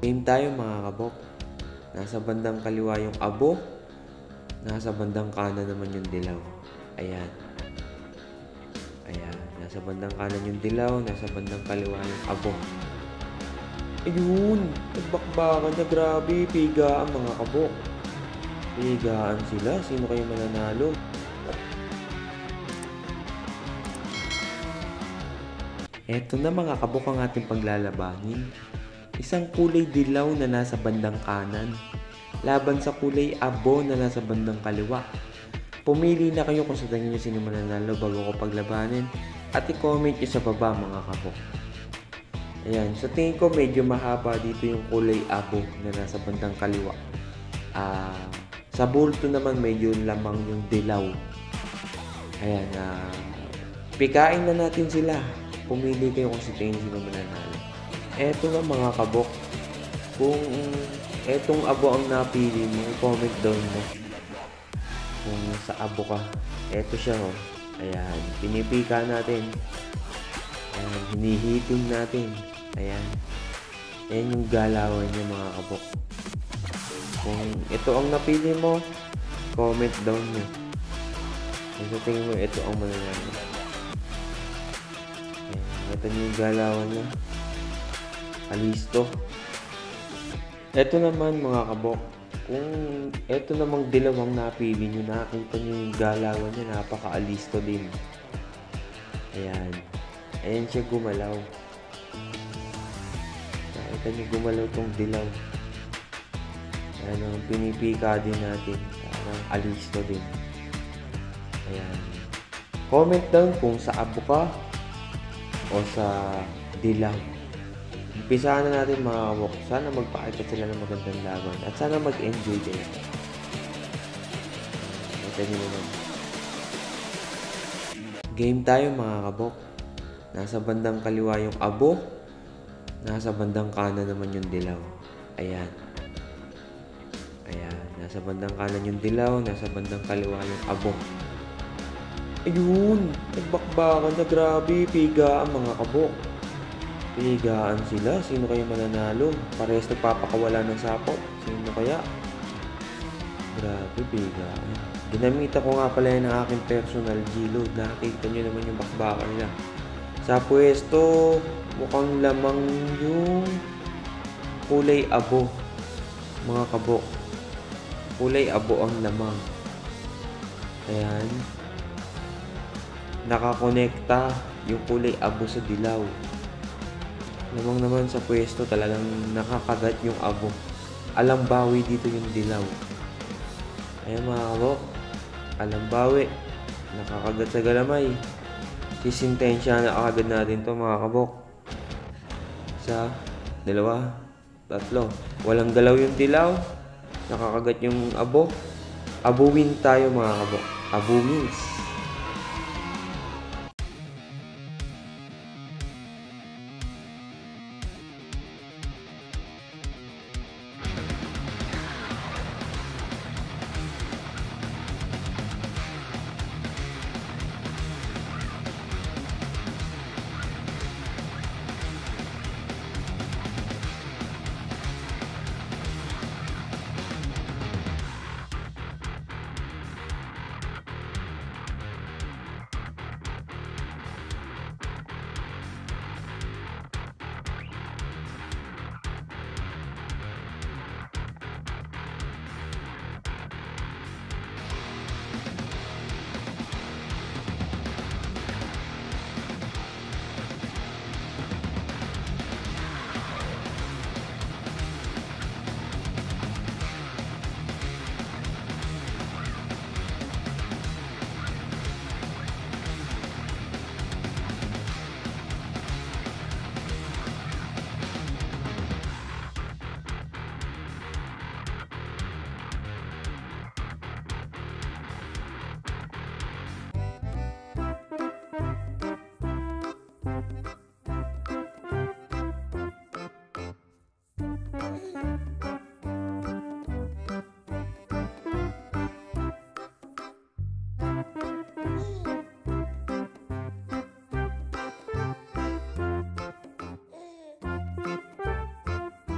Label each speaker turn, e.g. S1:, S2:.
S1: Game tayo mga kabok. Nasa bandang kaliwa yung abo. Nasa bandang kanan naman yung dilaw. Ayan. Ayan. Nasa bandang kanan yung dilaw. Nasa bandang kaliwa yung abo. Ayun. Nagbakbakan na. Grabe. Pigaan mga kabok. Pigaan sila. Sino kayo mananalo? Eto na mga kabok ang ating paglalabanin. Isang kulay dilaw na nasa bandang kanan, laban sa kulay abo na nasa bandang kaliwa. Pumili na kayo kung sa tingin nyo sino mananalo bago ko paglabanin at i-comment nyo sa baba mga kabok. Ayan, sa tingin ko medyo mahaba dito yung kulay abo na nasa bandang kaliwa. Sa bulto naman medyo lamang yung dilaw. Ayan, pikain na natin sila. Pumili kayo kung sa tingin sino mananalo. Eto na mga kabok. Kung etong abo ang napili mo, comment down mo. Kung sa abo ka. Eto siya oh. Ayan. Pinipika natin. Ayan. Hinihiting natin. Ayan. Ayan yung galawan niya mga kabok. Kung ito ang napili mo, comment down mo. Kung sa tingin mo, ito ang mananalo. Ito yung galawan niya. Alisto. Ito naman mga kabok. Kung ito namang dilawang napili nyo, nakakita nyo yung galawan niya, napaka-alisto din. Ayan. Ayan siya gumalaw. Nakita nyo gumalaw tong dilaw. Ayan ang pinipika din natin. Parang alisto din. Ayan. Comment down kung sa abo ka o sa dilaw. Umpisahan na natin mga kabok. Sana magpakita sila ng magandang laban at sana mag-enjoy din. Ito nyo naman. Game tayo mga kabok. Nasa bandang kaliwa yung abo. Nasa bandang kanan naman yung dilaw. Ayan. Ayan. Nasa bandang kanan yung dilaw. Nasa bandang kaliwa yung abo. Ayun, nagbakbakan na. Grabe, pigaan mga kabok. Pigaan sila. Sino kayo mananalo? Parehas nagpapakawala ng sapot. Sino kaya? Grabe, pigaan. Ginamita ko nga pala yan ng aking personal G-load. Nakikita nyo naman yung bakbakan nila. Sa pwesto, mukhang lamang yung kulay abo. Mga kabok. Kulay abo ang lamang. Ayan. Nakakonekta yung kulay abo sa dilaw. Lamang naman sa pwesto talagang nakakagat yung abo. Alambawi dito yung dilaw. Ayan mga kabok. Alambawi. Nakakagat sa galamay. Sisintensya na agad natin to mga kabok. Isa, dalawa, tatlo. Walang galaw yung dilaw. Nakakagat yung abo. Abuwin tayo mga kabok. Abuwins.